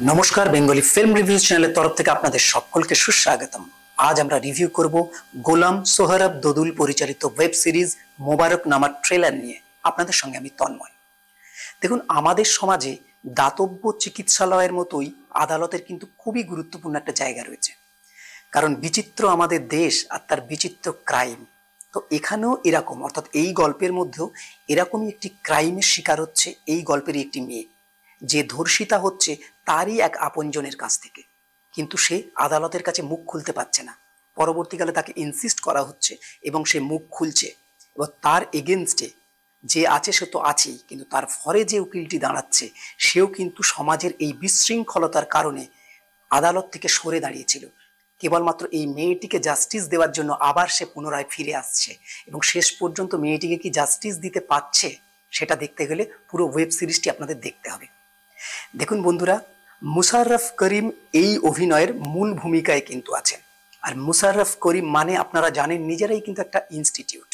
नमस्कार Bengali film reviews channel तरफ থেকে আপনাদের সকলকে সুস্বাগতম। আজ আমরা রিভিউ করব গোলাম সোহরাব দোদুল পরিচালিত ওয়েব সিরিজ মোবারক নামার ট্রেলার নিয়ে। আপনাদের সঙ্গে আমি তন্ময়। দেখুন, আমাদের সমাজে দাতব্য চিকিৎসালয়ের মতোই আদালতের কিন্তু খুবই গুরুত্বপূর্ণ একটা জায়গা রয়েছে, কারণ বিচিত্র আমাদের দেশ আর তার বিচিত্র ক্রাইম। তো এখানেও এরকম, অর্থাৎ এই গল্পের মধ্যেও এরকমই একটি ক্রাইমের শিকার হচ্ছে এই গল্পেরই একটি মেয়ে, যে ধর্ষিতা হচ্ছে তারই এক আপনজনের কাছ থেকে, কিন্তু সে আদালতের কাছে মুখ খুলতে পারছে না। পরবর্তীকালে তাকে ইনসিস্ট করা হচ্ছে এবং সে মুখ খুলছে, এবং তার এগেনস্টে যে আছে সে তো আছেই, কিন্তু তার ফরে যে উকিলটি দাঁড়াচ্ছে সেও কিন্তু সমাজের এই বিশৃঙ্খলতার কারণে আদালত থেকে সরে দাঁড়িয়েছিল। কেবলমাত্র এই মেয়েটিকে জাস্টিস দেওয়ার জন্য আবার সে পুনরায় ফিরে আসছে, এবং শেষ পর্যন্ত মেয়েটিকে কি জাস্টিস দিতে পারছে সেটা দেখতে গেলে পুরো ওয়েব সিরিজটি আপনাদের দেখতে হবে। দেখুন বন্ধুরা, মুশাররফ করিম এই অভিনয়ের মূল ভূমিকায় কিন্তু আছেন। আর মুশাররফ করিম মানে আপনারা জানেন নিজেরাই কিন্তু একটা ইনস্টিটিউট।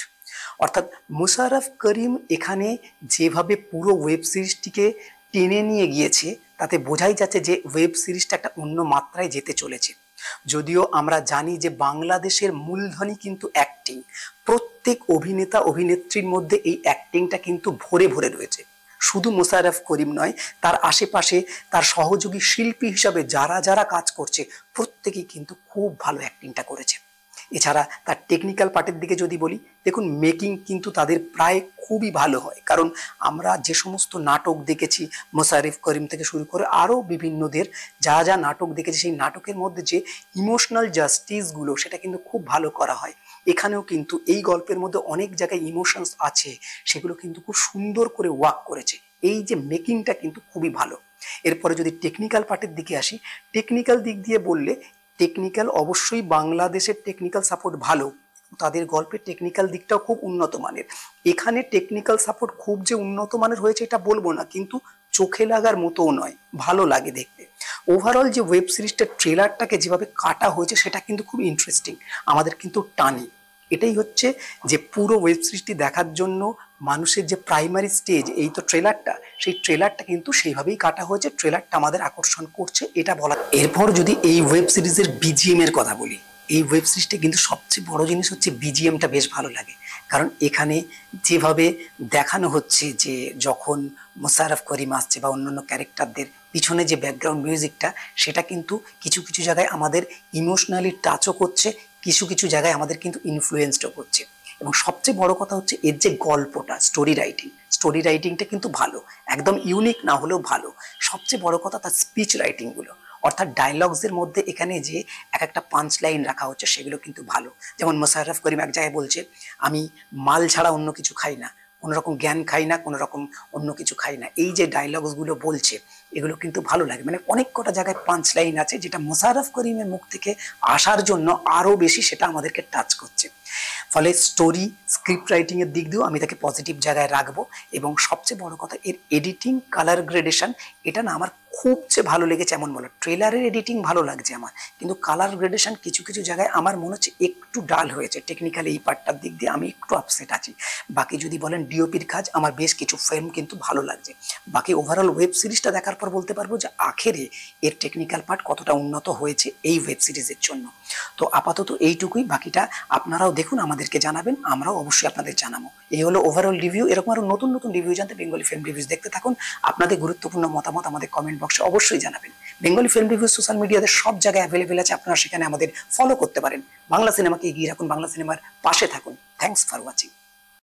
অর্থাৎ মুশাররফ করিম এখানে যেভাবে পুরো ওয়েব সিরিজটিকে টেনে নিয়ে গিয়েছে তাতে বোঝাই যাচ্ছে যে ওয়েব সিরিজটা একটা অন্য মাত্রায় যেতে চলেছে। যদিও আমরা জানি যে বাংলাদেশের মূলধনই কিন্তু অ্যাক্টিং, প্রত্যেক অভিনেতা অভিনেত্রীর মধ্যে এই অ্যাক্টিংটা কিন্তু ভরে ভরে রয়েছে। শুধু মুশাররফ করিম নয়, তার আশেপাশে তার সহযোগী শিল্পী হিসাবে যারা যারা কাজ করছে প্রত্যেকেই কিন্তু খুব ভালো অ্যাক্টিংটা করেছে। এছাড়া তার টেকনিক্যাল পার্টের দিকে যদি বলি, দেখুন মেকিং কিন্তু তাদের প্রায় খুবই ভালো হয়, কারণ আমরা যে সমস্ত নাটক দেখেছি মুশাররফ করিম থেকে শুরু করে আরও বিভিন্নদের যা যা নাটক দেখেছি, সেই নাটকের মধ্যে যে ইমোশনাল জাস্টিসগুলো সেটা কিন্তু খুব ভালো করা হয়। এখানেও কিন্তু এই গল্পের মধ্যে অনেক জায়গায় ইমোশনস আছে, সেগুলো কিন্তু খুব সুন্দর করে ওয়ার্ক করেছে। এই যে মেকিংটা কিন্তু খুবই ভালো। এরপরে যদি টেকনিক্যাল পার্টের দিকে আসি, টেকনিক্যাল দিক দিয়ে বললে টেকনিক্যাল অবশ্যই বাংলাদেশের টেকনিক্যাল সাপোর্ট ভালো, তাদের গল্পের টেকনিক্যাল দিকটাও খুব উন্নত মানের। এখানে টেকনিক্যাল সাপোর্ট খুব যে উন্নত মানের হয়েছে এটা বলবো না, কিন্তু চোখে লাগার মতোও নয়, ভালো লাগে দেখতে। ওভারঅল যে ওয়েব সিরিজটার ট্রেলারটাকে যেভাবে কাটা হয়েছে সেটা কিন্তু খুব ইন্টারেস্টিং, আমাদের কিন্তু টানে। এটাই হচ্ছে যে পুরো ওয়েব সিরিজটি দেখার জন্য মানুষের যে প্রাইমারি স্টেজ এই তো ট্রেলারটা, সেই ট্রেলারটা কিন্তু সেইভাবেই কাটা হয়েছে। ট্রেলারটা আমাদের আকর্ষণ করছে এটা বলা। এরপর যদি এই ওয়েব সিরিজের বিজিএম এর কথা বলি, এই ওয়েব সিরিজটা কিন্তু সবচেয়ে বড় জিনিস হচ্ছে বিজিএমটা বেশ ভালো লাগে, কারণ এখানে যেভাবে দেখানো হচ্ছে যে যখন মুশাররফ করিম আসছে বা অন্যান্য ক্যারেক্টারদের পিছনে যে ব্যাকগ্রাউন্ড মিউজিকটা, সেটা কিন্তু কিছু কিছু জায়গায় আমাদের ইমোশনালি টাচও করছে, কিছু কিছু জায়গায় আমাদের কিন্তু ইনফ্লুয়েন্সডও করছে। এবং সবচেয়ে বড় কথা হচ্ছে এর যে গল্পটা, স্টোরি রাইটিংটা কিন্তু ভালো, একদম ইউনিক না হলেও ভালো। সবচেয়ে বড় কথা তার স্পিচ রাইটিংগুলো, অর্থাৎ ডায়লগসের মধ্যে এখানে যে এক একটা পাঞ্চ লাইন রাখা হচ্ছে সেগুলো কিন্তু ভালো। যেমন মুশাররফ করিম এক জায়গায় বলছে, আমি মাল ছাড়া অন্য কিছু খাই না, কোনো রকম জ্ঞান খাই না, কোনো রকম অন্য কিছু খাই না। এই যে ডায়লগসগুলো বলছে এগুলো কিন্তু ভালো লাগে। মানে অনেক কটা জায়গায় পাঞ্চ লাইন আছে যেটা মুশাররফ করিমের মুখ থেকে আসার জন্য আরও বেশি সেটা আমাদেরকে টাচ করছে। ফলে স্টোরি স্ক্রিপ্ট রাইটিং এর দিক দিয়েও আমি তাকে পজিটিভ জায়গায় রাখবো। এবং সবচেয়ে বড় কথা এর এডিটিং, কালার গ্রেডেশন, এটা না আমার খুব যে ভালো লেগেছে এমন বলো। ট্রেলারের এডিটিং ভালো লাগছে আমার, কিন্তু কালার গ্রেডেশন কিছু কিছু জায়গায় আমার মনে হচ্ছে একটু ডাল হয়েছে। টেকনিক্যালি এই পার্টটার দিক দিয়ে আমি একটু আপসেট আছি। বাকি যদি বলেন ডিওপির কাজ, আমার বেশ কিছু ফ্রেম কিন্তু ভালো লাগছে। বাকি ওভারঅল ওয়েব সিরিজটা দেখার পর বলতে পারবো যে আখেরে এর টেকনিক্যাল পার্ট কতটা উন্নত হয়েছে এই ওয়েব সিরিজের জন্য। তো আপাতত এইটুকুই, বাকিটা আপনারাও দেখুন, আমাদেরকে জানাবেন, আমরাও অবশ্যই আপনাদের জানাবো। এই হলো ওভারঅল রিভিউ। এরকম আরো নতুন নতুন রিভিউ জানতে বেঙ্গলি ফিল্ম রিভিউজ দেখতে থাকুন। আপনাদের গুরুত্বপূর্ণ মতামত আমাদের কমেন্ট বক্সে অবশ্যই জানাবেন। বেঙ্গলি ফিল্ম রিভিউজ সোশ্যাল মিডিয়াতে সব জায়গায় অ্যাভেলেবেল আছে, আপনারা সেখানে আমাদের ফলো করতে পারেন। বাংলা সিনেমাকে এগিয়ে রাখুন, বাংলা সিনেমার পাশে থাকুন। Thanks for watching.